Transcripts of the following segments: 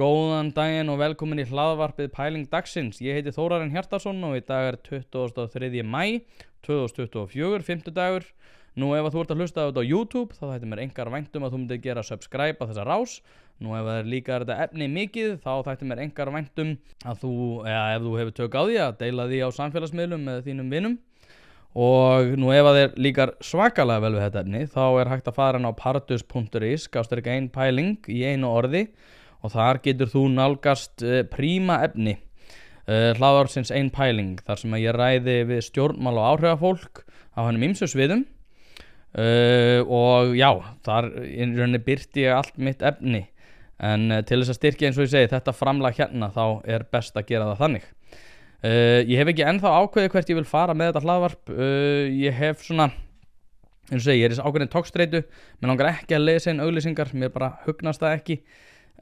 Góðan daginn og velkomin í hlaðvarpið Pæling dagsins. Ég heiti Þórarinn Hjartarson og í dag er 23. maí 2024, 5. dagur. Nú ef þú ert að hlusta á þetta á YouTube þá þætti mér engar væntum að þú myndir gera subscribe á þessa rás. Nú ef það er líka þetta efni mikið þá þætti mér engar væntum að þú, ef þú hefur tök á því að deila því á samfélagsmiðlum með þínum vinum. Og nú ef það er líkar svakalega vel við þetta efni þá er hægt að fara inn á pardus.is/1pæling í einu orði. Og þar getur þú nálgast príma efni hlaðvarpsins ein pæling þar sem að ég ræði við stjórnmál og áhrifafólk á hennum ýmsu sviðum og já, þar í rauninni birti ég allt mitt efni en til þess að styrkja eins og ég segi þetta framlag hérna þá er best að gera það þannig. Ég hef ekki ennþá ákveðið hvert ég vil fara með þetta hlaðvarp. Ég hef svona, eins og segi, ég er í ákveðin togstreitu, mér langar ekki að lesa inn auglýsingar, mér bara hugnast það ekki.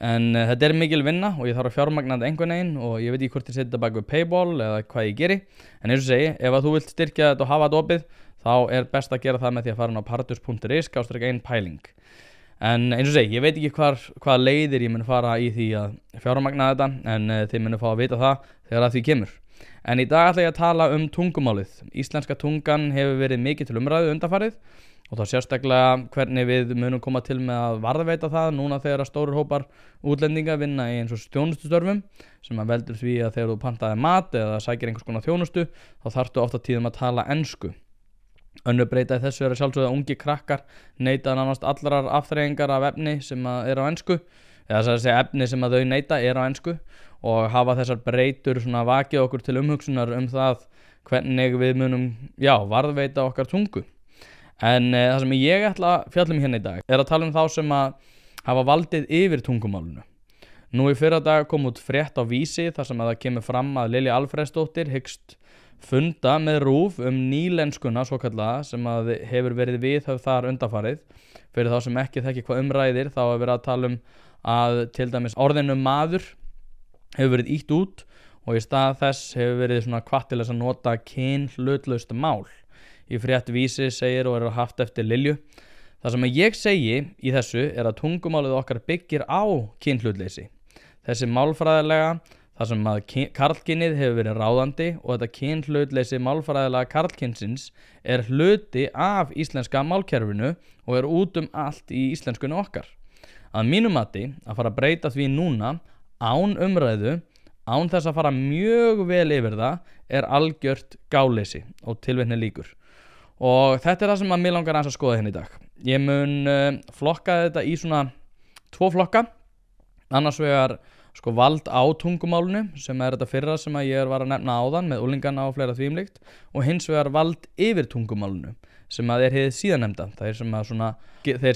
En þetta er mikil vinna og ég þarf að fjármagna þetta einhvern veginn og ég veit ekki hvort ég setja þetta bak við paywall eða hvað ég geri. En eins og segi, ef að þú vilt styrkja þetta og hafa þetta opið, þá er best að gera það með því að fara inn á pardus.is/1pæling. En eins og segi, ég veit ekki hvað leiðir ég mun fara í því að fjármagna þetta, en þið munu fá að vita það þegar að því kemur. En í dag ætla ég að tala tungumálið. Íslenska tungan hefur verið mikið til umræðu undanfarið. Og þá sérstaklega hvernig við munum koma til með að varðveita það núna þegar að stórir hópar útlendinga vinna í eins og þjónustustörfum sem að veldur því að þegar þú pantaði mat eða sækir einhvers konar þjónustu þá þarftu ofta tíðum að tala ensku. Önnur breyta í þessu er að sjálfsögðu að ungi krakkar neita nánast allrar afþreyingar af efni sem að er á ensku eða þess að segja efni sem að þau neita er á ensku og hafa þessar breytur svona vakið okkur til umhugsunar það hvernig við munum varðveita okkar tungu. En það sem ég ætla að fjalla hérna í dag er að tala þá sem að hafa valdið yfir tungumálinu. Nú í fyrradag kom út frétt á Vísi þar sem að það kemur fram að Lilja Alfreðsdóttir hyggst funda með RÚV nýlenskuna svokallaða sem að hefur verið viðhöfð þar undanfarið. Fyrir þá sem ekki þekki hvað ræðir þá er verið að tala að til dæmis orðinu maður hefur verið ýtt út og í stað þess hefur verið svona hvatt til þess að nota kynhlutlaust mál. Í frétt Vísi segir og er haft eftir Lilju. Það sem ég segi í þessu er að tungumálið okkar byggir á kynhlutleysi. Þessi málfræðilega, þar sem að karlkynið hefur verið ráðandi og þetta kynhlutleysi málfræðilega karlkynsins er hluti af íslenska málkerfinu og er út allt í íslenskunni okkar. Að mínu mati að fara að breyta því núna án umræðu, án þess að fara mjög vel yfir það, er algjört gáleysi og tilvitni lýkur. Og þetta er það sem að mig langar að skoða hérna í dag. Ég mun flokka þetta í svona 2 flokka. Annars vegar vald á tungumálinu sem er þetta fyrra sem að ég var að nefna áðan með úlingana og fleira þvíumlíkt og hins vegar vald yfir tungumálinu sem að er hið síðanemda. Þeir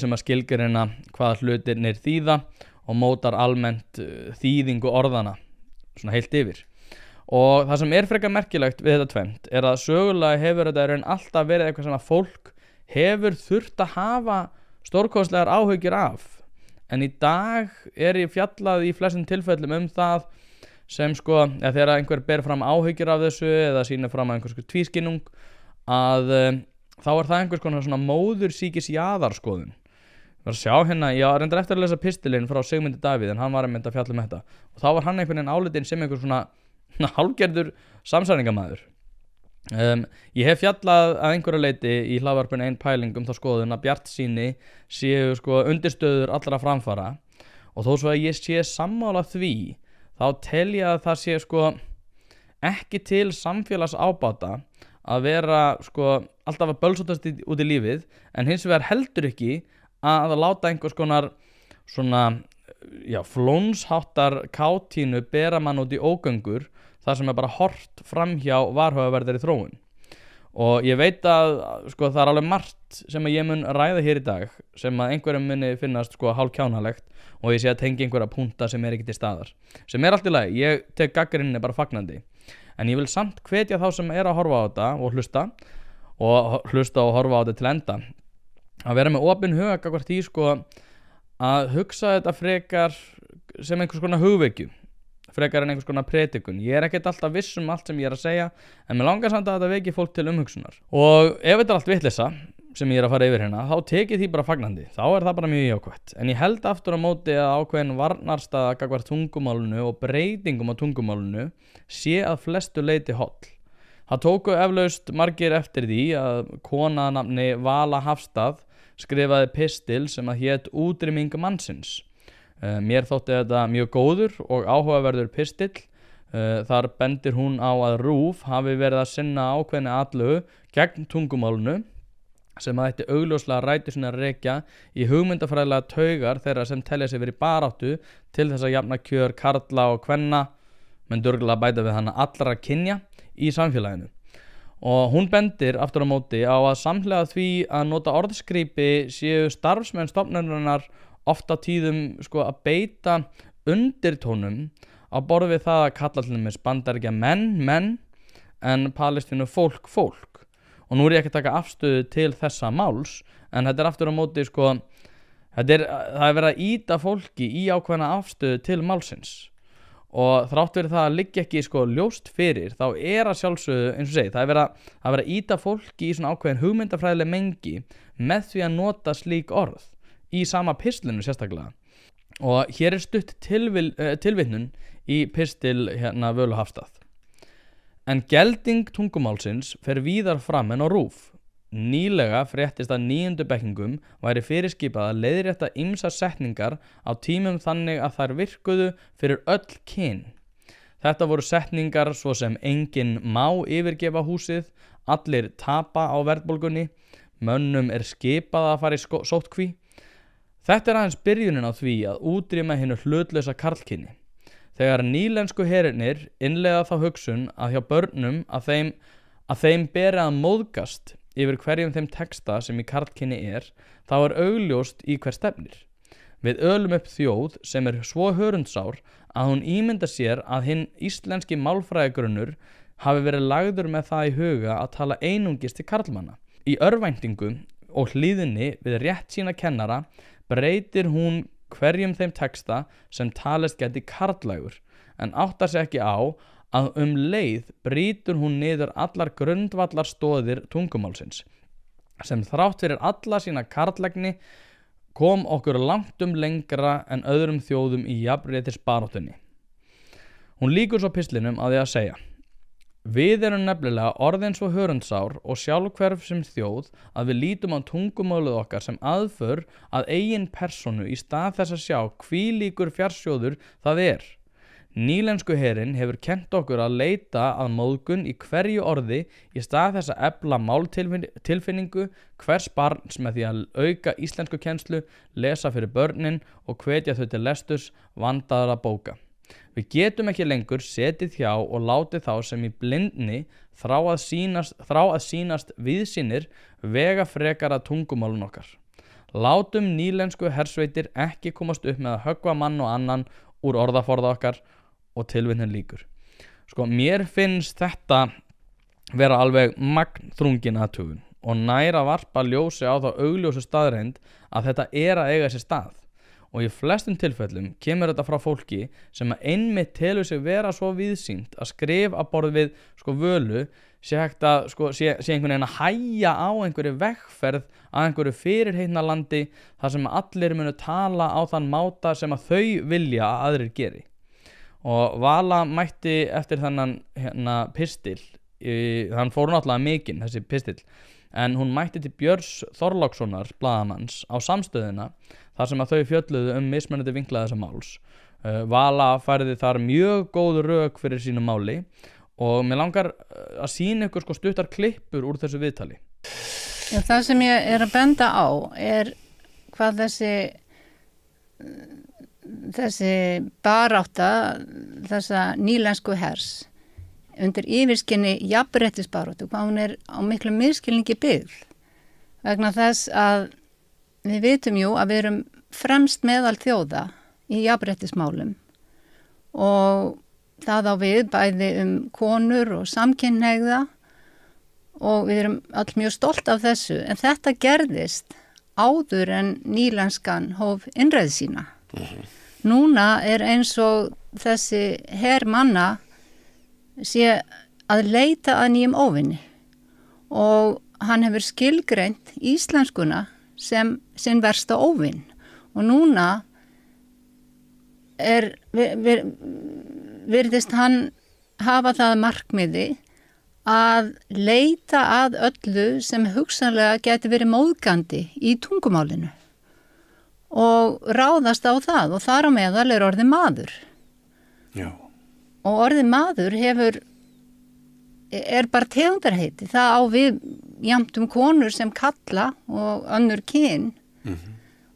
sem að skilgreina hvaða hlutirnir þýða og mótar almennt þýðingu orðana svona heilt yfir. Og það sem er frekar merkilegt við þetta tvennt er að sögulega hefur þetta raun alltaf verið eitthvað sem að fólk hefur þurft að hafa stórkostlegar áhyggjur af. En í dag er ég fjallað í flestum tilfellum það sem þegar einhver ber fram áhyggjur af þessu eða sýnir fram að einhvers tvískinnung að þá er það einhvers konar svona móðursýkis jaðarskoðun. Ég var að sjá hérna, ég reyndar eftir að lesa pistilinn frá Sigmundi Davíð en hann var að fjalla þetta og þá var hann einhvern veginn álitinn sem einhver svona hálfgerður samsæringamæður. Ég hef fjallað að einhverju leiti í hlaðvarpinu ein pæling þá skoðun að bjartsýni séu undirstöður allra framfara og þó svo að ég sé sammála því þá tel ég að það sé ekki til samfélags ábata að vera alltaf að bölsótast út í lífið en hins vegar heldur ekki að láta einhvers konar svona flónsháttar kátínu bera mann út í ógöngur þar sem er bara hort framhjá varhugaverðari þróun. Og ég veit að það er alveg margt sem að ég mun ræða hér í dag sem að einhverjum muni finnast hálf kjánalegt og ég sé að tengja einhverja punta sem er ekki til staðar. Sem er allt í lagi, ég tek gagnrýninni bara fagnandi. En ég vil samt hvetja þá sem er að horfa á þetta og hlusta og horfa á þetta til enda að vera með opinn huga gagnvart því að hugsa þetta frekar sem einhvers konar hugvekju frekar en einhvers konar predikun. Ég er ekkert alltaf viss allt sem ég er að segja en mér langar samt að þetta veki fólk til umhugsunar. Og ef þetta er allt vitleysa sem ég að fara yfir hérna, þá tekið því bara fagnandi, þá það bara mjög jákvætt. En ég held aftur á móti að ákveðin varnarstaða gagnvart tungumálinu og breytingum á tungumálinu sé að flestu leyti holl. Það tóku eflaust margir eftir því að kona að nafni Vala Hafstað skrifaði pistil sem að hét Útrýming mannsins. Mér þótti þetta mjög góður og áhugaverður pistill. Þar bendir hún á að RÚV hafi verið að sinna ákveðinni atlögu gegn tungumálinu sem að ætti augljóslega rætur sinni að rekja í hugmyndafræðilega taugar þeirra sem telja sig verið baráttu til þess að jafna kjör karla og kvenna, menn durglega bæta við hana allra kynja í samfélaginu. Og hún bendir aftur á móti á að samhliða því að nota orðskrípi séu starfsmenn stofnunarinnar ofta tíðum að beita undirtónum á borð við það að kalla til dæmis Bandaríkja menn en Palestínu fólk. Og nú ég ekki að taka afstöðu til þessa máls, en þetta aftur á móti það verið að ýta fólki í ákveðna afstöðu til málsins. Og þrátt fyrir það að liggja ekki ljóst fyrir, þá að sjálfsögðu, eins og segi, það verið að ýta fólki í svona ákveðin hugmyndafræðileg mengi með því að nota slík orð í sama pistlinu sérstaklega. Og hér stutt tilvitnun í pistil Völu Hafstað. En gelding tungumálsins fer víðar fram en á RÚV. Nýlega fréttist að 9. bekkingum væri fyrirskipað að leiðrétta ýmsar setningar á tímum þannig að þær virkuðu fyrir öll kyn. Þetta voru setningar svo sem enginn má yfirgefa húsið, allir tapa á verðbólgunni, mönnum skipað að fara í sóttkví. Þetta aðeins byrjunin á því að útrýma hinu hlutlausa karlkyni. Þegar nýlensku hernir innleiða þá hugsun að hjá börnum að þeim beri að móðgast yfir hverjum þeim texta sem í karlkyni þá augljóst í hver stefnir. Við ölum upp þjóð sem svo hörundsár að hún ímynda sér að hinn íslenski málfræðigrunnur hafi verið lagður með það í huga að tala einungis til karlmanna. Í örvæntingu og hlýðinni við rétt sína kennara breytir hún hverjum þeim texta sem talist gæti karlægur, en áttar sig ekki á að leið brýtur hún niður allar grundvallar stoðir tungumálsins, sem þrátt fyrir alla sína karlægni kom okkur langtum lengra en öðrum þjóðum í jafnréttisbaráttunni. Hún lýkur svo pistlinum á því að segja: Við erum nefnilega orðin svo hörundsár og sjálfhverf sem þjóð að við lítum á tungumálið okkar sem aðför að eigin persónu í stað þess að sjá hvílíkur fjarsjóður það Nýlensku herinn hefur kennt okkur að leita að móðgun í hverju orði í stað þess að efla máltilfinningu hvers barns með því að auka íslensku kennslu, lesa fyrir börnin og hvetja þau til lesturs vandaðra bóka. Við getum ekki lengur setið hjá og látið þá sem í blindni þrá að sýnast viðsýnir vega frekar að tungumálun okkar. Látum nýlensku hersveitir ekki komast upp með að höggva mann og annan úr orðaforða okkar og tilvitnun lýkur. Mér finnst þetta vera alveg magnþrungin athugun og nær að varpa ljósi á þá augljósu staðreynd að þetta að eiga sér stað. Og í flestum tilfellum kemur þetta frá fólki sem einmitt telur sig vera svo viðsýnt að skrif að borð við Völu sé hægt að sé einhvern veginn að hægja á einhverju vegferð að einhverju fyrirheitna landi þar sem allir munu tala á þann máta sem að þau vilja að aðrir geri. Og Vala mætti eftir þennan pistil, hann fór náttúrulega mikinn þessi pistil, en hún mætti til Björns Þorlákssonar blaðamanns á Samstöðina þar sem að þau fjölluðu mismunandi vinkla þessa máls. Vala færði þar mjög góð rök fyrir sínu máli og mér langar að sýna ykkur stuttar klippur úr þessu viðtali. Já, það sem ég að benda á hvað þessi barátta þessa nýlensku hers undir yfirskinni jafnréttisbaráttu, hvað hún á miklu misskilningi byggð, vegna þess að við vitum jú að við erum fremst meðal þjóða í jafnréttismálum og það á við bæði konur og samkynhneigða og við erum all mjög stolt af þessu, en þetta gerðist áður en nýlenskan hóf innreið sína. Núna eins og þessi hermanna sé að leita að nýjum óvinni og hann hefur skilgreint íslenskuna sem sinn versta óvinn og núna virðist hann hafa það markmiði að leita að öllu sem hugsanlega geti verið móðgandi í tungumálinu og ráðast á það og þar á meðal orðið maður. Já. Og orðið maður er bara tegundarheiti. Það á við jafnt konur sem kalla og önnur kyn.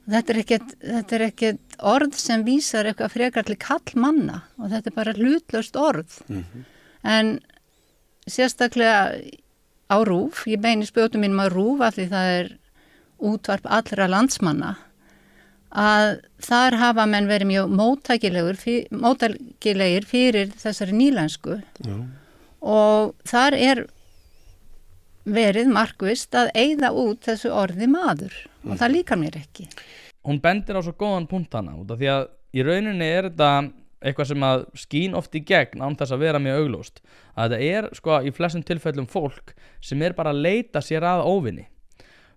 Þetta er ekkert orð sem vísar eitthvað frekar til kallmanna og þetta er bara hlutlaust orð. En sérstaklega á RÚV, ég beini spjótum mínum á RÚV af því það er útvarp allra landsmanna, að þar hafa menn verið mjög móttækilegir fyrir þessari nýlensku. Já. Og þar verið markvisst að eyða út þessu orði maður og það líkar mér ekki. Hún bendir á svo góðan punkt hana út af því að í rauninni þetta eitthvað sem að skín oft í gegn án þess að vera mjög augljóst, að þetta sko í flestum tilfellum fólk sem bara að leita sér að óvinni.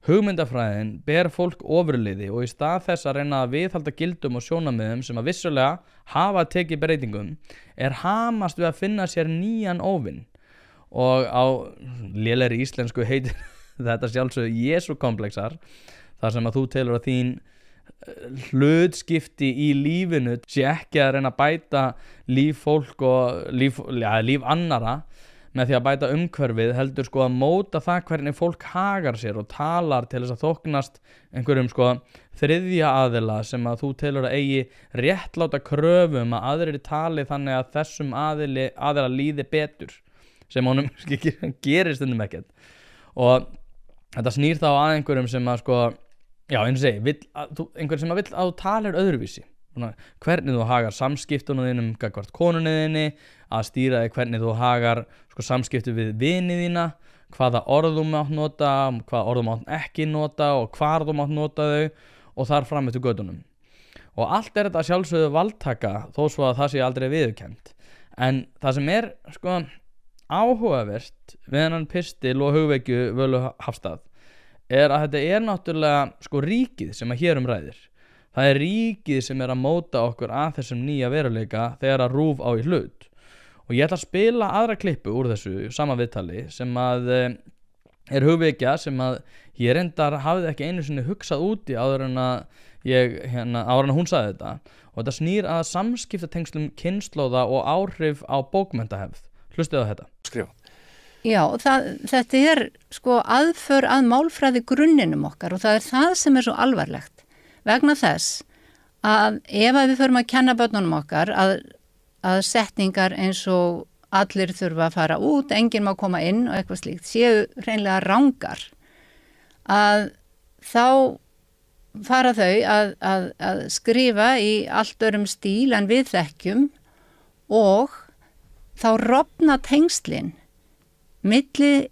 Hugmyndafræðin ber fólk ofurliði og í stað þess að reyna að viðhalda gildum og sjónarmiðum sem að vissulega hafa tekið breytingum hamast við að finna sér nýjan óvinn og á lélegri íslensku heitir þetta sjálfsögðu Jesúkomplexar þar sem að þú telur að þín hlutskipti í lífinu sé ekki að reyna að bæta líf fólk og líf annara með því að bæta umhverfið, heldur sko að móta það hvernig fólk hagar sér og talar til þess að þóknast einhverjum sko þriðja aðila sem að þú telur að eigi réttláta kröfum að aðrir tali þannig að þessum aðila líði betur sem honum gerir stundum ekkert. Og þetta snýr þá að einhverjum sem að sko, já eins og segi, einhverjum sem að vill að þú talir öðruvísi. Hvernig þú hagar samskiptunum þínum gagnvart konunni þinni, að stýra þig hvernig þú hagar sko, samskiptu við vini þína, hvaða orð þú mátt nota, hvaða orð þú mátt ekki nota og hvar þú mátt nota þau og þar fram eftir götunum. Og allt þetta sjálfsögðu valdtaka þó svo að það sé aldrei viðurkennt. En það sem sko áhugavert við þennan pistil og hugvekju Völu Hafstað að þetta náttúrulega sko ríkið sem að hér ræðir. Það ríkið sem að móta okkur að þessum nýja veruleika þegar að RÚV á í hlut. Og ég ætla að spila aðra klippu úr þessu sama viðtali sem að hugvekja sem að ég reyndar hafði ekki einu sinni hugsað úti áður en að hún sagði þetta. Og þetta snýr að samskiptatengslum kynslóða og áhrif á bókmenntahefð. Hlustið á þetta. Skrifa. Já, þetta sko aðför að málfræði grunninum okkar og það það sem svo alvarlegt. Vegna þess að ef við förum að kenna börnunum okkar að setningar eins og allir þurfa að fara út, enginn má koma inn og eitthvað slíkt, séu hreinlega rangar, að þá fara þau að skrifa í allt öðrum stíl en við þekkjum og þá rofna tengslin milli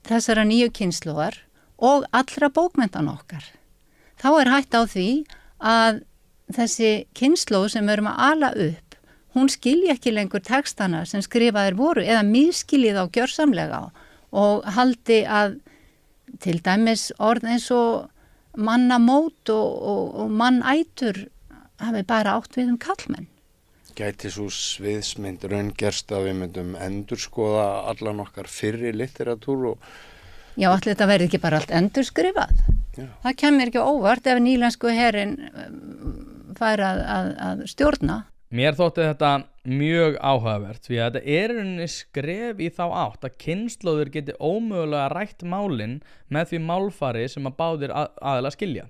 þessara nýju kynslóðar og allra bókmenntan okkar. Þá hætt á því að þessi kynslóð sem við erum að ala upp, hún skilji ekki lengur textana sem skrifaðir voru eða misskilji þá gjörsamlega og haldi að til dæmis orð eins og mannamót og mannætur hafi bara átt við kallmenn. Gæti svo sviðsmynd raungerst að við myndum endurskoða allan okkar fyrri litteratúr og já, allir þetta verði ekki bara allt endurskrifað. Já. Það kemur ekki óvart ef nýlensku herinn fær að stjórna. Mér þótti þetta mjög áhugavert því að þetta rauninni skref í þá átt að kynslóðir geti ómögulega rætt málin með því málfari sem að báðir aðilega skilja.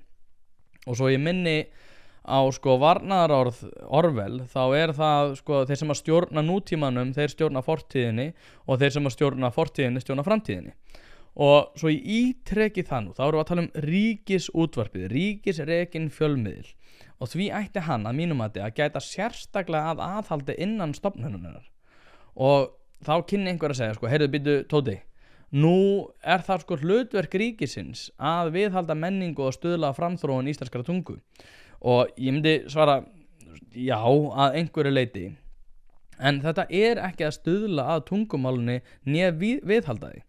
Og svo ég minni á sko varnaðarorð Orwell, þá það sko þeir sem að stjórna nútímanum, þeir stjórna fortíðinni og þeir sem að stjórna fortíðinni stjórna framtíðinni. Og svo ég ítreki það nú, þá erum við að tala ríkisútvarpið, ríkisrekin fjölmiðil og því ætti hann að mínum að gæta sérstaklega að aðhaldi innan stofnunarinnar. Og þá kynni einhver að segja, sko, heyrðu býtu Tóti, nú það sko hlutverk ríkisins að viðhalda menningu og stuðla framþróun íslenskara tungu. Og ég myndi svara já að einhverju leyti, en þetta ekki að stuðla að tungumálunni né viðhalda því.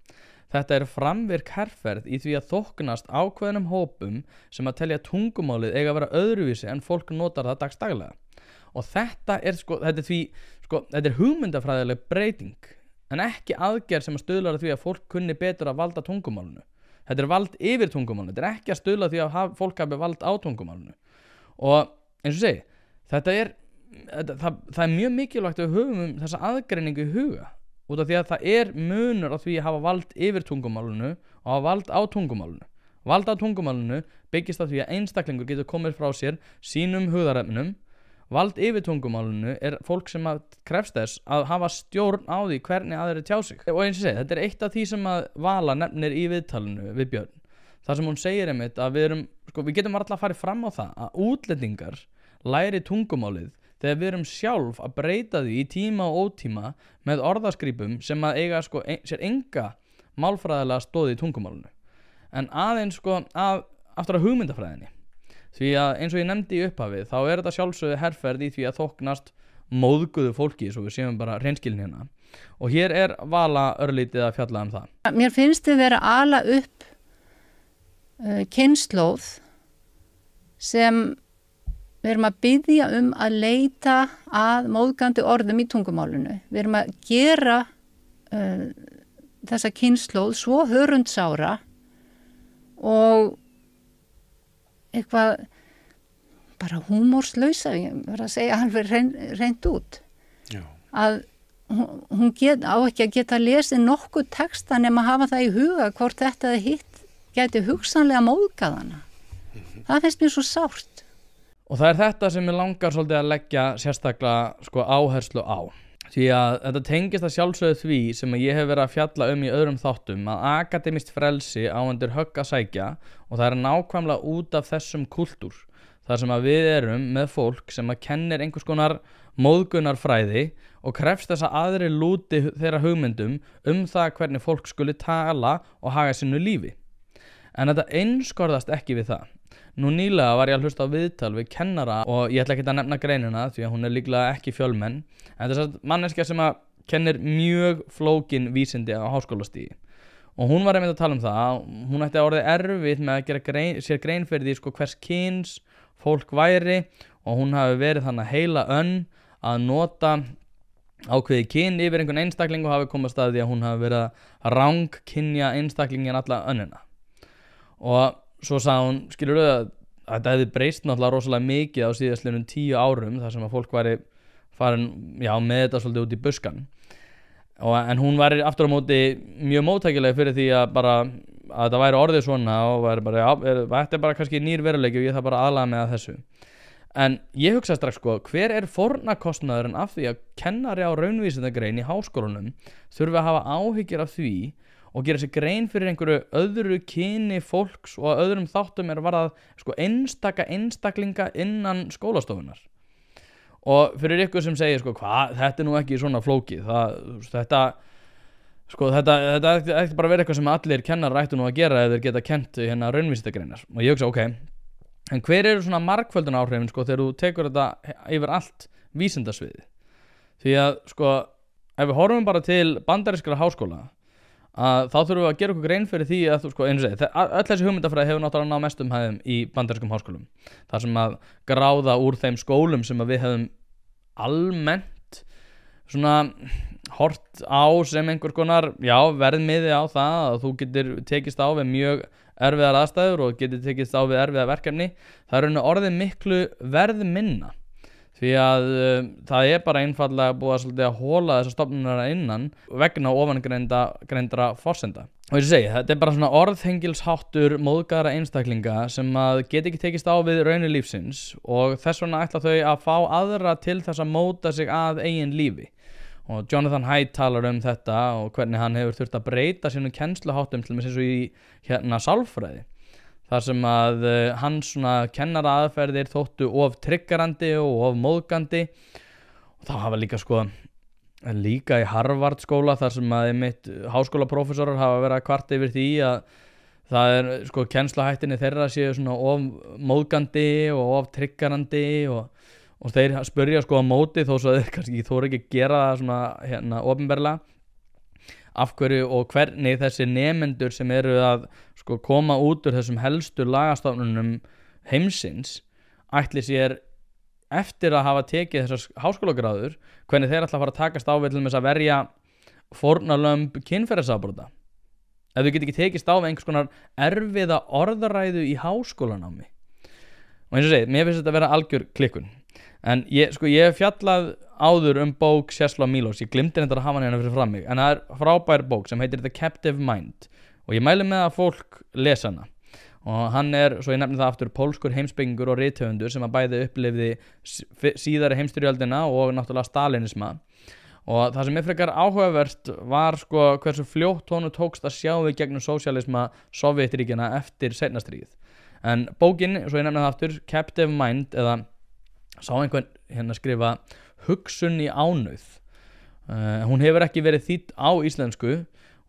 Þetta framvirk herferð í því að þóknast ákveðnum hópum sem að telja tungumálið eiga að vera öðruvísi en fólk notar það dagsdaglega. Og þetta þetta hugmyndafræðileg breyting en ekki aðgerð sem að stuðlar að því að fólk kunni betur að valda tungumálinu. Þetta vald yfir tungumálinu, þetta ekki að stuðla því að fólk hafi vald á tungumálinu. Og eins og segi, það mjög mikilvægt að við höfum þessa aðgreiningu í huga út af því að það munur á því að hafa vald yfir tungumálinu og hafa vald á tungumálinu. Vald á tungumálinu byggist á því að einstaklingur getur komið frá sér sínum hugðarefnum. Vald yfir tungumálinu fólk sem að krefst þess að hafa stjórn á því hvernig aðrir tjá sig. Og eins og segi, þetta eitt af því sem að Vala nefnir í viðtalinu við Björn. Það sem hún segir einmitt að við getum varla að fara fram á það að útlendingar læri tungumálið þegar við sjálf að breyta því í tíma og ótíma með orðaskrýpum sem að eiga sér enga málfræðilega stóð í tungumálinu. En aðeins aftur að hugmyndafræðinni. Því að eins og ég nefndi í upphafið þá þetta sjálfsögðu herferð í því að þóknast móðguðu fólki svo við séum bara hreinskilin hérna. Og hér Vala örlítið að fjalla það. Mér finnst þið vera að ala upp kynslóð sem við erum að biðja að leita að móðgandi orðum í tungumálinu. Við erum að gera þessa kynslóð svo hörundsára og eitthvað bara húmórslausa, ég verð að segja alveg reynd út. Já. Að hún á ekki að geta lesið nokkuð texta nema að hafa það í huga hvort þetta eða hitt gæti hugsanlega móðgað hana. Það finnst mér svo sárt. Og það þetta sem ég langar svolítið að leggja sérstaklega áherslu á. Því að þetta tengist að sjálfsögðu því sem ég hef verið að fjalla í öðrum þáttum að akademískt frelsi á undir högg að sækja og það nákvæmlega út af þessum kúltúr. Þar sem að við með fólk sem að kennir einhvers konar móðgunarfræði og krefst þess að aðri lúti þeirra hugmyndum það hvernig fólk skuli tala og haga sínu lífi. En þetta einskorðast ekki við það. Nú nýlega var ég að hlusta á viðtal við kennara og ég ætla ekki að nefna greinina því að hún líklega ekki fjölmenn. En þess að manneskja sem að kennir mjög flókin vísindi á háskólastigi. Og hún var einmitt að tala það að hún ætti að orðið erfitt með að gera sér grein fyrir því hvers kyns fólk væri og hún hafi verið þannig heila að nota ákveði kyn yfir einhvern einstakling og hafi komast að því að hún hafi verið að rangkynja einstaklingin alla önnina. Og svo sagði hún, skilur að þetta hefði breyst náttúrulega rosalega mikið á síðastliðnum 10 árum þar sem að fólk væri farin með þetta svolítið út í buskan. En hún væri aftur á móti mjög móttækileg fyrir því að þetta væri orðið svona og væri þetta bara kannski nýr veruleiki og ég það bara aðlaga með þessu. En ég hugsa strax hver fórnarkostnaðurinn af því að kennari á raunvísindagrein í háskólanum þurfi að hafa áhyggjur af því og gera sér grein fyrir einhverju öðru kyni fólks og öðrum þáttum varðað einstaka einstaklinga innan skólastofunar. Og fyrir ykkur sem segir þetta nú ekki svona flókið, þetta ætti bara að vera eitthvað sem allir kennarar ættu nú að gera ef þeir geta kennt hérna raunvísindagreinar. Og ég hugsa en hver svona margföldun áhrifin þegar þú tekur þetta yfir allt vísindasviði? Því að ef við horfum bara til bandarískra háskóla að þá þurfum við að gera okkur grein fyrir því að öll þessi hugmyndafræði hefur náttúrulega náð mestum hæðum í bandarískum háskólum. Það sem að gráða úr þeim skólum sem að við hefum almennt hort á sem einhvers konar verðmiði á það að þú getur tekist á við mjög erfiðar aðstæður og getur tekist á við erfiðar verkefni. Það orðið miklu verðminna. Því að það bara einfaldlega búið að hóla þessar stofnunar innan vegna ofangreindra forsenda. Og ég segi, þetta bara svona orðhengilsháttur móðgara einstaklinga sem að geta ekki tekist á við raunir lífsins og þess vegna ætla þau að fá aðra til þess að móta sig að eigin lífi. Og Jonathan Haidt talar þetta og hvernig hann hefur þurft að breyta sínum kennsluháttum til eins og í sálfræði. Þar sem að hans kennara aðferðir þóttu of triggerandi og of móðgandi. Og þá hafa líka í Harvard skóla þar sem að háskólaprófessorar hafa verið að kvarta yfir því að það kennsluhættinni þeirra séu of móðgandi og of triggerandi og þeir spyrja á móti þó svo þeir kannski þóra ekki að gera það opinberlega af hverju og hvernig þessi nemendur sem eru að sko koma út úr þessum helstu lagastofnunum heimsins ætli sér eftir að hafa tekið þessar háskólagráður, hvernig þeir ætla að fara að takast á við til þess að verja fórnarlömb kynferðisafbrota ef þau get ekki tekist á við einhvers konar erfiða orðræðu í háskólanámi. Og eins og segið, mér finnst þetta að vera algjör klikkun. En ég hef fjallað áður bók Czesław Miłosz, ég glimti þetta að hafa hann hérna fyrir fram mig, en það frábær bók sem heitir The Captive Mind og ég mæli með að fólk lesa hana. Og hann svo ég nefni það aftur, pólskur heimspekingur og rithöfundur sem að bæði upplifði síðari heimsstyrjöldina og náttúrulega stalinisma. Og það sem frekar áhugavert var sko hversu fljótt honum tókst að sjá við gegnum sósíalisma Sovétríkjana eftir seinna stríð. En bókin, svo ég nefni það aftur, Captive Mind, eða sá einhvern hérna skrifa hugsun í ánauð. Hún hefur ekki verið þýdd á íslensku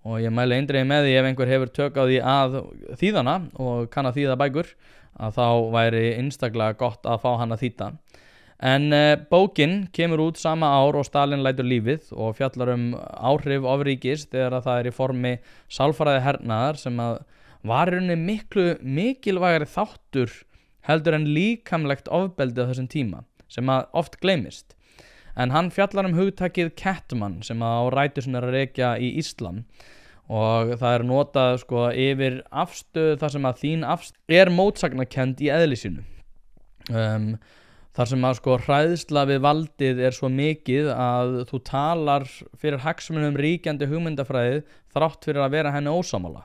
og ég mæli eindregið með því ef einhver hefur tök á því að þýðana og kann að þýða bækur, að þá væri einstaklega gott að fá hann að þýdda. En bókin kemur út sama ár og Stalin lætur lífið og fjallar áhrif ofríkis þegar það í formi sálfræði hernaðar sem að var í rauninni miklu mikilvægari þáttur heldur en líkamlegt ofbeldi á þessum tíma sem að oft gleymist. En hann fjallar hugtakið Kettmann sem á rætur sinni að rekja í Íslam og það notað sko yfir afstöðu þar sem að þín afstöðu mótsagnakend í eðli sínu. Þar sem að sko hræðsla við valdið svo mikið að þú talar fyrir hagsmunum ríkjandi hugmyndafræði þrátt fyrir að vera henni ósammála.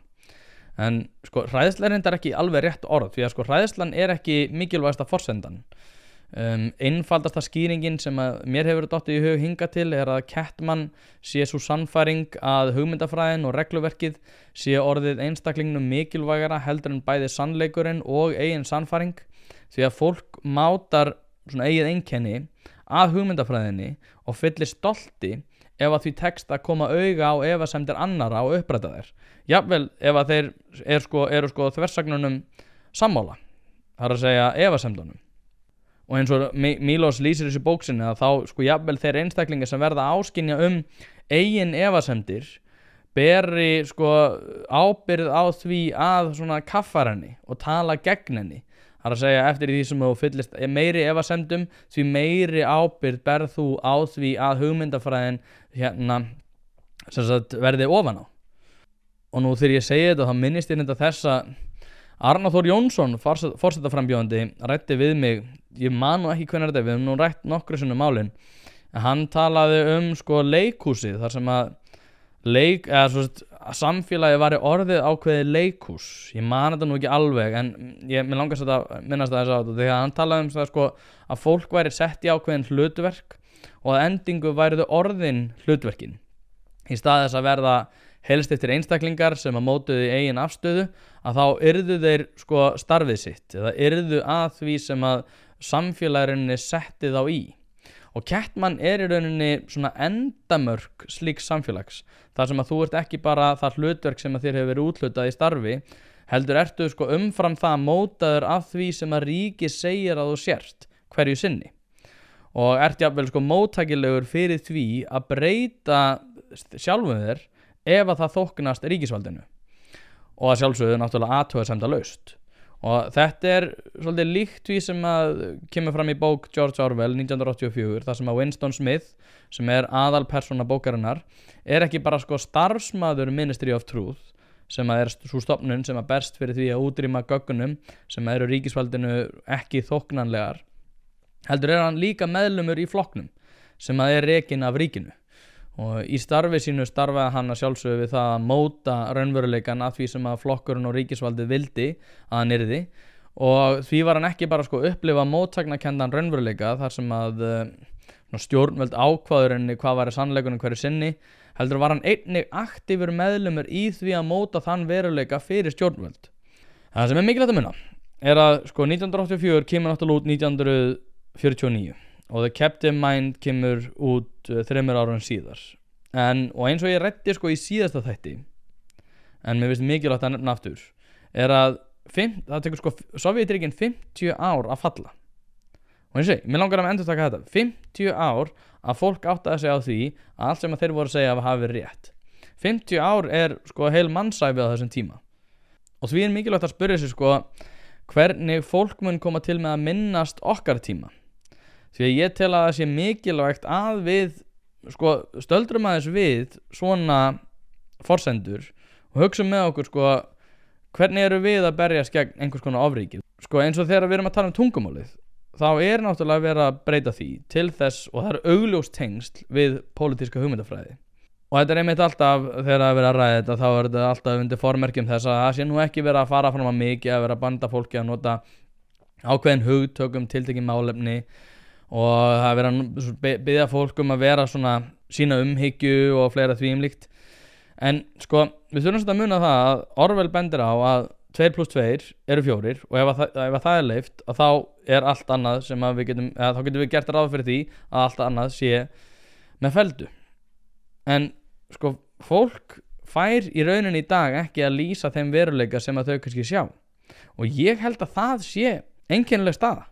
En sko hræðsla reyndar ekki alveg rétt orð því að sko hræðslan ekki mikilvægasta forsendan. Einfaldasta skýringin sem að mér hefur dottið í hug hingað til að Kettmann sé sú sannfæring að hugmyndafræðin og regluverkið sé orðið einstaklingnum mikilvægara heldur en bæði sannleikurinn og eigin sannfæring því að fólk mátar svona eigið einkenni að hugmyndafræðinni og fyllir stolti ef að því tekst að koma auga á efasemdir annara og uppræta þær. Jafnvel ef að þeir eru þversagnunum sammála, það að segja efasemdunum. Og eins og Miloš lýsir þessu bók sinni að þá sko jafnvel þeir einstaklingar sem verða áskynja eigin efasemdir beri sko ábyrgð á því að svona kaffar henni og tala gegn henni. Það að segja eftir því sem þú fyllist meiri efasemdum því meiri ábyrgð berð þú á því að hugmyndafræðin verði ofan á. Og nú þegar ég segi þetta þá minnist ég þetta þess að Arnar Þór Jónsson, forsetaframbjóðandi, ræddi við mig, ég man nú ekki hvernig þetta, við höfum nú rætt nokkru sinnum málin, en hann talaði sko leikhúsið, þar sem að samfélagi var orðið ákveðið leikhús. Ég man þetta nú ekki alveg, en mér langast að minnast þess að þetta, þegar hann talaði það sko að fólk væri sett í ákveðin hlutverk og að endingu væri þau orðin hlutverkin. Í stað þess að verða helst eftir einstaklingar sem að mótuðu eigin afstöðu, að þá yrðu þeir sko starfið sitt eða yrðu að því sem að samfélagurinn setti þá í. Og Kettmann í rauninni svona endamörk slíks samfélags, þar sem að þú ert ekki bara það hlutverk sem að þér hefur verið úthlutað í starfi, heldur ertu sko umfram það mótaður af því sem að ríkið segir að þú sért hverju sinni. Og ert jafnvel sko móttækilegur fyrir því að breyta sjálfum þér ef að það þóknast ríkisvaldinu og að sjálfsögðu náttúrulega athugasemdalaust. Og þetta svolítið líkt því sem að kemur fram í bók George Orwell 1984 þar sem að Winston Smith sem aðalpersóna bókarinnar ekki bara sko starfsmaður Ministry of Truth sem að svo stofnun sem að berst fyrir því að útrýma gögnum sem eru ríkisvaldinu ekki þóknanlegar, heldur hann líka meðlumur í flokknum sem að rekinn af ríkinu. Og í starfi sínu starfaði hann að sjálfsögðu við það að móta raunveruleikan að því sem að flokkurinn og ríkisvaldið vildi að hann yrði og því var hann ekki bara sko upplifa mótsagnakenndan raunveruleika þar sem að stjórnvöld ákvaðurinni hvað væri sannleikurinn hverju sinni, heldur var hann einnig aktífur meðlumur í því að móta þann veruleika fyrir stjórnvöld. Það sem mikilvægt að muna að sko 1984 kemur náttúrulega út 1949 og The Captive Mind kemur út 3 árum síðar. Og eins og ég ræddi sko í síðasta þætti, en mér finnst mikilvægt að nefna aftur, að það tekur sko Sovétríkin 50 ár að falla. Og eins og mér langar að endurtaka þetta, 50 ár að fólk áttaði sig á því að allt sem að þeir voru að segja hafi verið rétt. 50 ár sko heil mannsæfi á þessum tíma. Og því mikilvægt að spyrja sig sko hvernig fólk mun koma til með að minnast okkar tíma. Því að ég tel að það sé mikilvægt að við sko stöldrum aðeins við svona forsendur og hugsa með okkur sko hvernig eru við að berjast gegn einhvers konar ofríki. Sko eins og þegar við erum að tala tungumálið, þá náttúrulega verið að breyta því til þess, og það augljóst tengsl við pólitíska hugmyndafræði. Og þetta einmitt alltaf, þegar það verið að ræða þetta, þá þetta alltaf undir formerkjum þess að það sé nú ekki verið að fara fram að mikið, að vera að banda fólki að nota ákveðin hugtökum, tiltekin málefni, og það verið að biðja fólk að vera svona sína umhyggju og fleira því líkt. En sko, við þurfum að muna það að Orwell bendir á að 2 + 2 eru 4, og ef það er leyft, að þá allt annað sem að við getum, eða þá getum við gert ráð fyrir því að allt annað sé með feldu. En sko, fólk fær í rauninni í dag ekki að lýsa þeim veruleika sem að þau kannski sjá, og ég held að það sé einkennileg staða.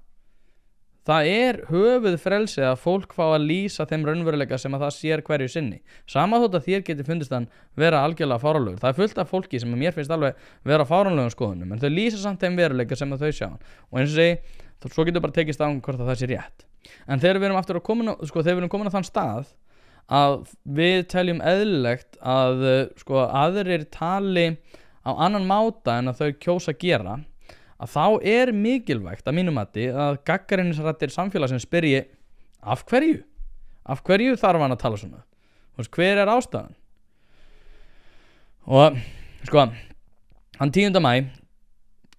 Það höfuð frelsið að fólk fá að lýsa þeim raunveruleika sem að það sér hverju sinni. Sama þótt að þér geti fundist hann vera algjörlega fáránlegur. Það fullt af fólki sem mér finnst alveg vera fáránlegum skoðunum, en þau lýsa samt þeim veruleika sem að þau sjá. Og eins og segi, svo getur bara tekist á hvort að það sé rétt. En þegar við erum aftur þegar við erum komin á þann stað að við teljum eðlilegt að sko aðrir tali á annan máta en að þau kjósa gera, að þá mikilvægt að mínum mati að gagnrýnisraddir samfélagsins spyrji af hverju þarf hann að tala svona, hver ástæðan? Og sko, hann 10. maí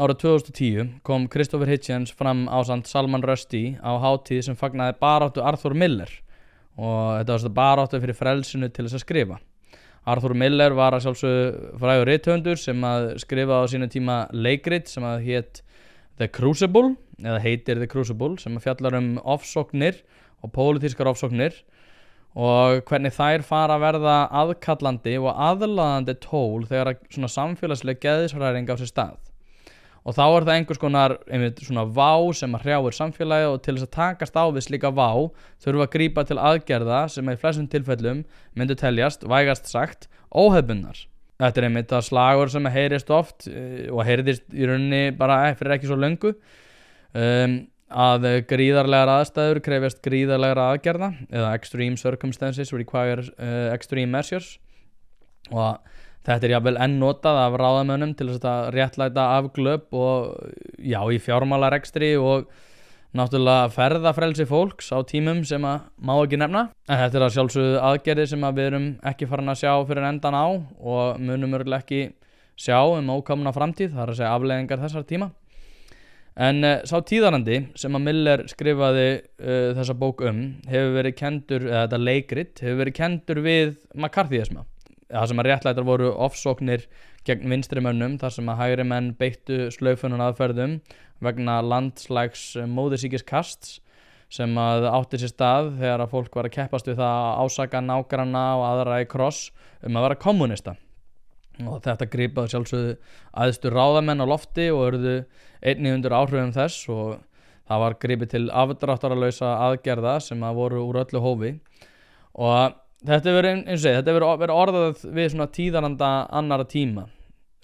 árið 2010 kom Christopher Hitchens fram ásamt Salman Rushdie á hátíð sem fagnaði baráttu Arthur Miller, og þetta var baráttu fyrir frelsinu til þess að skrifa. Arthur Miller var að sjálfsögðu frægur rithöfundur sem að skrifa á sínu tíma leikrit sem að hét The Crucible, eða heitir The Crucible, sem að fjallar ofsóknir og pólitískar ofsóknir og hvernig þær fara að verða aðkallandi og aðlaðandi tól þegar svona samfélagsleg geðshræring á sér stað. Og þá það einhvers konar svona vá sem að hrjáir samfélagið, og til þess að takast á við slíka vá þurfa að grípa til aðgerða sem í flestum tilfellum myndu teljast, vægast sagt, óhefbundnar. Þetta einmitt að slagur sem heyrist oft og heyrðist í rauninni bara fyrir ekki svo löngu, að gríðarlegar aðstæður krefjast gríðarlegra aðgerða, eða extreme circumstances require extreme measures, og þetta jafnvel enn notað af ráðamönnum til þess að réttlæta afglöp og já, í fjármálarekstri og náttúrulega ferðafrelsi fólks á tímum sem að má ekki nefna. En þetta að sjálfsögðu aðgerðir sem að við erum ekki farin að sjá fyrir endan á og munum örugglega ekki sjá ókomna framtíð, það að segja afleiðingar þessar tíma. En sá tíðarandi sem að Miller skrifaði þessa bók hefur verið kendur, eða þetta leikrit hefur verið kendur við McCarthyisma. Það sem að réttlætar voru ofsóknir gegn vinstri mönnum, þar sem að hægri menn beittu slaufunar aðferðum vegna landslags móðursýkiskasts sem að átti sér stað þegar að fólk var að keppast við það að ásaka nágranna og aðra í kross að vera kommunista. Og þetta gripaði sjálfsögðu æðstu ráðamenn á lofti og urðu einnig undir áhrifum þess, og það var gripið til afdráttarlausa aðgerða sem að voru úr öllu hófi. Og þetta verið orðað við svona tíðaranda annara tíma,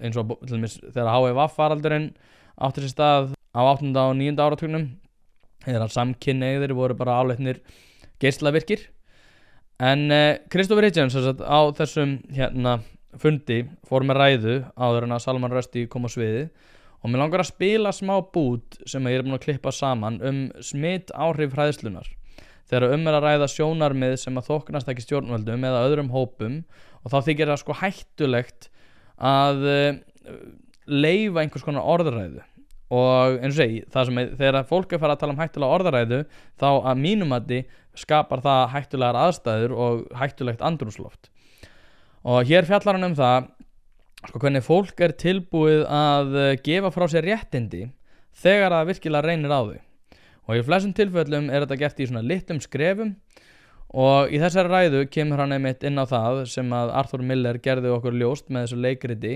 eins og til dæmis þegar HIV-faraldurinn átti sér stað á 8. og 9. áratugnum, þegar samkynhneigðir voru bara álitnir geislavirkir. En Christopher Hitchens á þessum fundi fór með ræðu áður en að Salman Rushdie kom á sviðið, og mér langar að spila smá bút sem ég búin að klippa saman smitt áhrif hræðslunar. Þegar að ræða sjónarmið sem að þóknast ekki stjórnvöldum eða öðrum hópum, og þá þykir það sko hættulegt að leyfa einhvers konar orðræðu. Og eins og segi, þegar fólk fara að tala hættulega orðræðu, þá að mínum mati skapar það hættulegar aðstæður og hættulegt andrúmsloft. Og hér fjallar hann það sko, hvernig fólk tilbúið að gefa frá sér réttindi þegar það virkilega reynir á þau. Og í flestum tilfellum þetta gert í svona litlum skrefum, og í þessari ræðu kemur hann einmitt inn á það sem að Arthur Miller gerði okkur ljóst með þessu leikriti,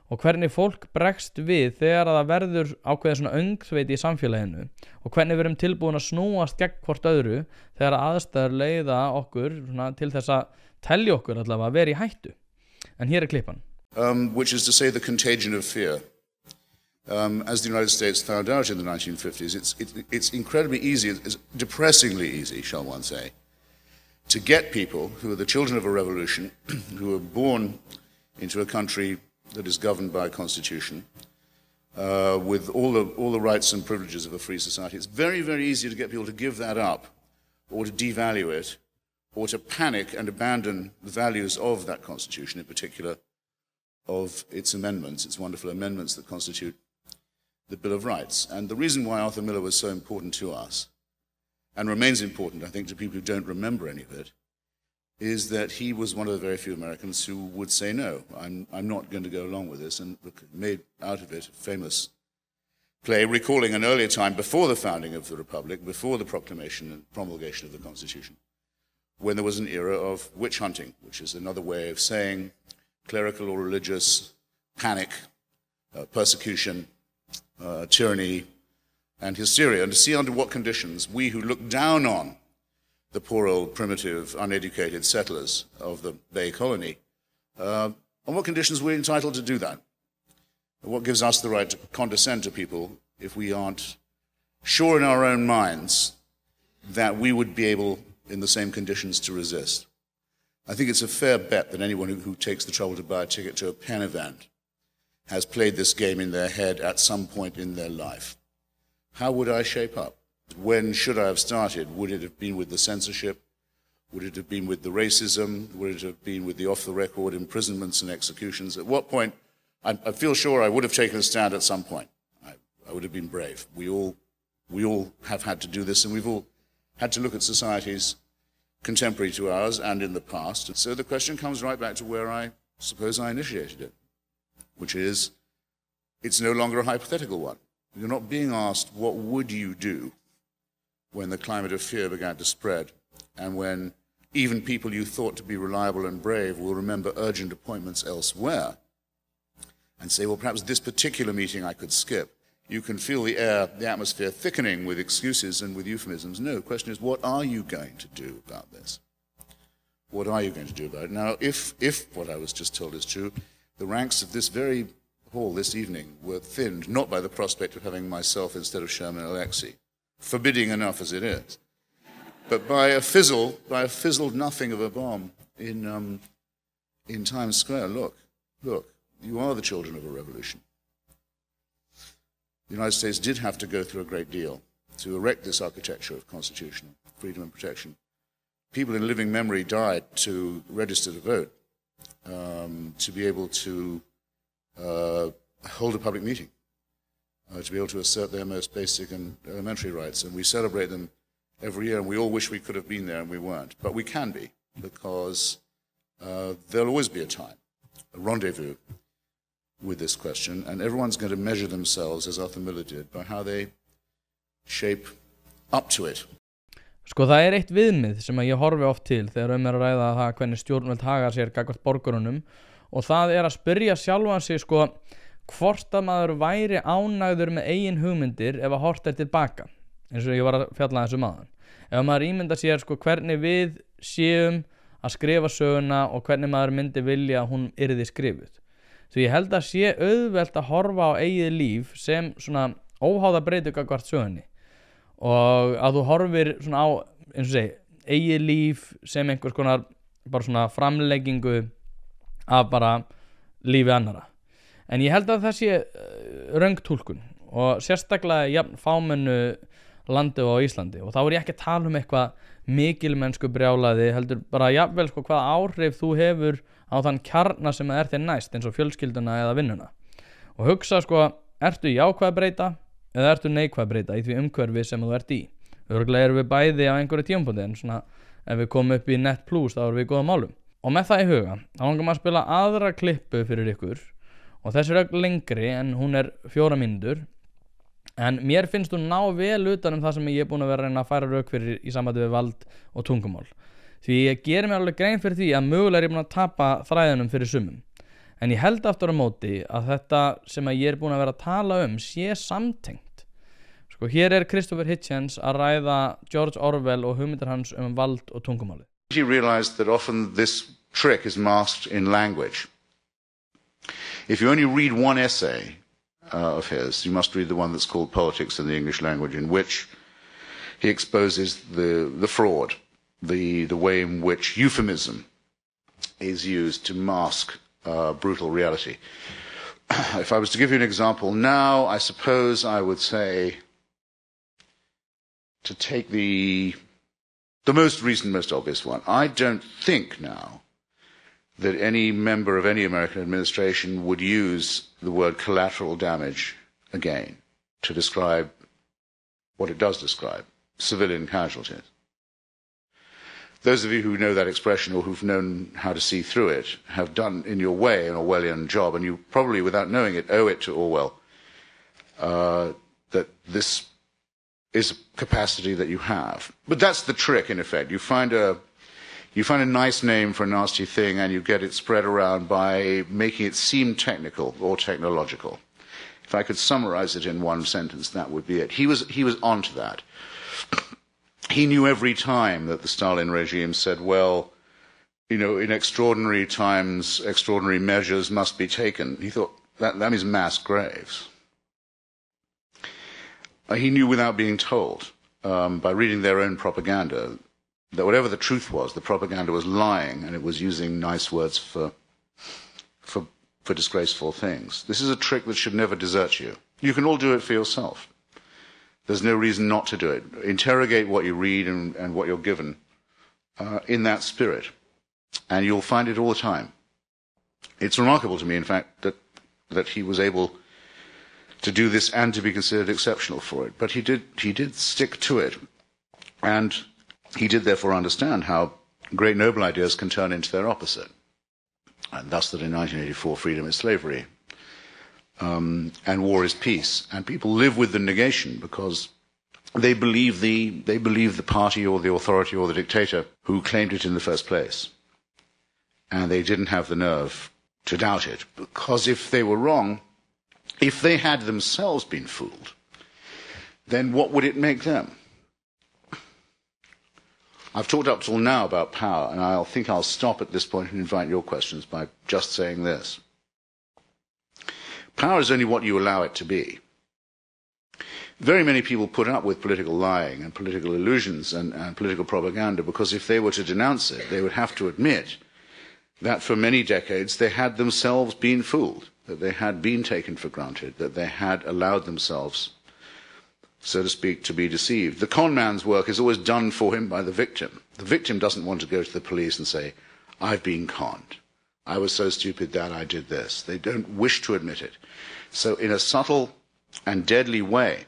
og hvernig fólk bregst við þegar það verður ákveðið svona öngþveiti í samfélaginu, og hvernig við erum tilbúin að snúast gegn hvort öðru þegar aðstæður leiða okkur svona til þess að telja okkur allavega að vera í hættu. En hér klippan. Which is to say the contagion of fear. As the United States found out in the 1950s, it's incredibly easy, it's depressingly easy, shall one say, to get people who are the children of a revolution, who are born into a country that is governed by a constitution, with all the rights and privileges of a free society. It's very, very easy to get people to give that up, or to devalue it, or to panic and abandon the values of that constitution, in particular of its amendments, its wonderful amendments that constitute the Bill of Rights. And the reason why Arthur Miller was so important to us, and remains important, I think, to people who don't remember any of it, is that he was one of the very few Americans who would say, no, I'm not going to go along with this, and made out of it a famous play recalling an earlier time before the founding of the Republic, before the proclamation and promulgation of the Constitution, when there was an era of witch hunting, which is another way of saying clerical or religious panic, persecution, tyranny, and hysteria, and to see under what conditions we who look down on the poor old primitive, uneducated settlers of the Bay Colony, on what conditions we're entitled to do that. What gives us the right to condescend to people if we aren't sure in our own minds that we would be able, in the same conditions, to resist? I think it's a fair bet that anyone who takes the trouble to buy a ticket to a Penn event has played this game in their head at some point in their life. How would I shape up? When should I have started? Would it have been with the censorship? Would it have been with the racism? Would it have been with the off-the-record imprisonments and executions? At what point? I feel sure I would have taken a stand at some point. I would have been brave. We all have had to do this, and we've all had to look at societies contemporary to ours and in the past. And so the question comes right back to where I suppose I initiated it, which is, it's no longer a hypothetical one. You're not being asked, what would you do when the climate of fear began to spread, and when even people you thought to be reliable and brave will remember urgent appointments elsewhere and say, well, perhaps this particular meeting I could skip. You can feel the air, the atmosphere thickening with excuses and with euphemisms. No, the question is, what are you going to do about this? What are you going to do about it? Now, if what I was just told is true, the ranks of this very hall this evening were thinned, not by the prospect of having myself instead of Sherman Alexie, forbidding enough as it is, but by a fizzled nothing of a bomb in Times Square. Look, you are the children of a revolution. The United States did have to go through a great deal to erect this architecture of constitutional freedom and protection. People in living memory died to register to vote, to be able to hold a public meeting, to be able to assert their most basic and elementary rights. And we celebrate them every year, and we all wish we could have been there, and we weren't. But we can be, because there'll always be a time, a rendezvous with this question, and everyone's going to measure themselves, as Arthur Miller did, by how they shape up to it. Sko, það eitt viðmið sem ég horfi oft til þegar að ræða það hvernig stjórnvöld haga sér gagnvart borgurunum, og það að spyrja sjálfan sig, sko, hvort að maður væri ánægður með eigin hugmyndir ef að horft tilbaka, eins og ég var að fjalla þessu maður. Ef maður ímynda sér, sko, hvernig við séum að skrifa söguna og hvernig maður myndi vilja að hún yrði skrifuð. Því ég held að sé auðvelt að horfa á eigið líf sem svona óháða breytu gagnvart sögunni, og að þú horfir svona á, eins og segi, eigið líf sem einhvers konar bara svona framleggingu af bara lífi annara. En ég held að það sé röng túlkun, og sérstaklega jafn fámennu landi á Íslandi, og þá ég ekki að tala eitthvað mikilmennsku brjálæði, heldur bara jafnvel, sko, hvaða áhrif þú hefur á þann kjarna sem þér næst, eins og fjölskylduna eða vinnuna, og hugsa, sko, ertu jákvæð breyta eða ertu neikvæð breyta í því umhverfi sem þú ert í. Örugglega erum við bæði á einhverju tímapunkti, en svona ef við komum upp í Net Plus þá erum við í góða málum. Og með það í huga, þá langar maður að spila aðra klippu fyrir ykkur, og þessi er lengri en hún 4 mínútur, en mér finnst hún ná vel utan það sem ég búin að vera að reyna að færa rök fyrir í sambandi við vald og tungumál. Því ég gerir mér alveg grein fyrir því að mögulega ég búin að tapa þræðunum fyrir sumum. En ég held aftur á móti að þetta sem ég búin að vera að tala sé samtengt. Sko, hér Christopher Hitchens að ræða George Orwell og hugmyndir hans vald og tungumálið. He realized that often this trick is masked in language. If you only read one essay of his, you must read the one that's called Politics in the English Language, in which he exposes the fraud, the way in which euphemism is used to mask brutal reality. If I was to give you an example now, I suppose I would say, to take the most recent, most obvious one, I don't think now that any member of any American administration would use the word collateral damage again to describe what it does describe, civilian casualties. Those of you who know that expression or who've known how to see through it have done, in your way, an Orwellian job, and you probably, without knowing it, owe it to Orwell that this is a capacity that you have. But that's the trick, in effect. You find a nice name for a nasty thing and you get it spread around by making it seem technical or technological. If I could summarize it in one sentence, that would be it. He was onto that. He knew every time that the Stalin regime said, well, you know, in extraordinary times, extraordinary measures must be taken. He thought, that means mass graves. He knew without being told, by reading their own propaganda, that whatever the truth was, the propaganda was lying, and it was using nice words for disgraceful things. This is a trick that should never desert you. You can all do it for yourself. There's no reason not to do it. Interrogate what you read and what you're given in that spirit, and you'll find it all the time. It's remarkable to me, in fact, that he was able to do this and to be considered exceptional for it. But he did stick to it, and he did therefore understand how great noble ideas can turn into their opposite, and thus that in 1984 freedom is slavery, and war is peace, and people live with the negation because they believe the party or the authority or the dictator who claimed it in the first place, and they didn't have the nerve to doubt it, because if they were wrong, if they had themselves been fooled, then what would it make them? I've talked up till now about power, and I think I'll stop at this point and invite your questions by just saying this. Power is only what you allow it to be. Very many people put up with political lying and political illusions and political propaganda because if they were to denounce it, they would have to admit that for many decades they had themselves been fooled, that they had been taken for granted, that they had allowed themselves, so to speak, to be deceived. The con man's work is always done for him by the victim. The victim doesn't want to go to the police and say, I've been conned. I was so stupid that I did this. They don't wish to admit it. So in a subtle and deadly way,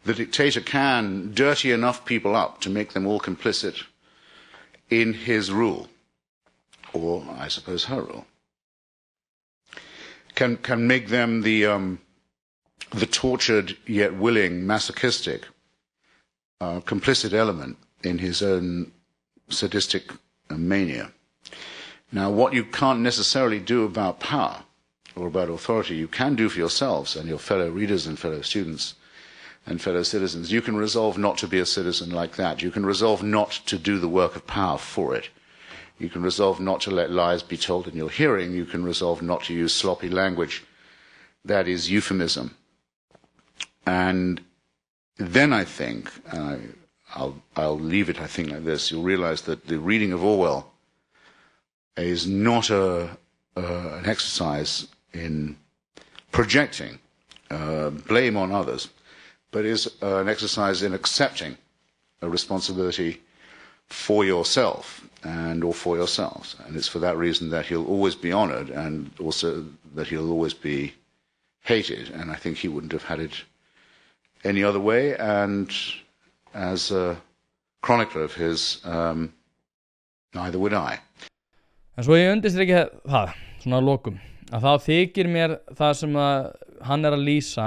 the dictator can dirty enough people up to make them all complicit in his rule, or I suppose her rule. Can make them the tortured yet willing, masochistic, complicit element in his own sadistic mania. Now, what you can't necessarily do about power or about authority, you can do for yourselves and your fellow readers and fellow students and fellow citizens. You can resolve not to be a citizen like that. You can resolve not to do the work of power for it. You can resolve not to let lies be told in your hearing. You can resolve not to use sloppy language that is euphemism. And then I think, I'll leave it, I think, like this. You'll realize that the reading of Orwell is not an exercise in projecting blame on others, but is an exercise in accepting a responsibility for yourself and or for yourselves. And it's for that reason that he'll always be honored and also that he'll always be hated. And I think he wouldn't have had it any other way. And as a chronicler of his, neither would I. En svo ég undirstriki það, svona að lokum, að þá þykir mér það sem að hann að lýsa,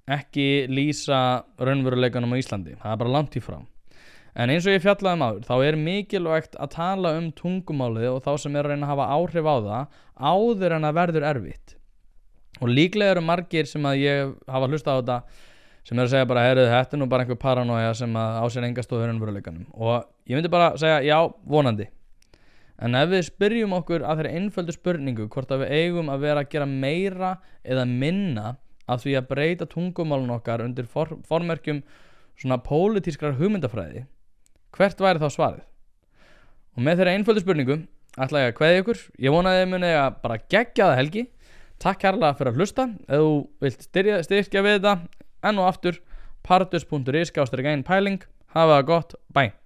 ekki lýsa raunveruleikanum á Íslandi. Það bara langt í frá. En eins og ég fjallaði áður, þá mikilvægt að tala tungumálið og þá sem að reyna að hafa áhrif á það áður en að verður erfitt. Og líklega eru margir sem að ég hafa hlustað á þetta sem að segja bara, þetta nú bara einhver paranoia sem að á sér enga stóð raunveruleikanum. Og ég myndi bara segja, já, vonandi. En ef við spyrjum okkur að þeirri einföldu spurningu hvort að við eigum að vera að gera meira eða minna af því að breyta tungumálun okkar undir formerkjum svona pólitískrar hugmyndafræði, hvert væri þá svarið? Og með þeirri einföldu spurningu ætla ég að kveðja ykkur. Ég vona að þið muni að bara geggja það helgi. Takk kærlega fyrir að hlusta. Ef þú vilt styrkja við þetta enn og aftur, pardus.is/einpæling. Hafa það gott, bye.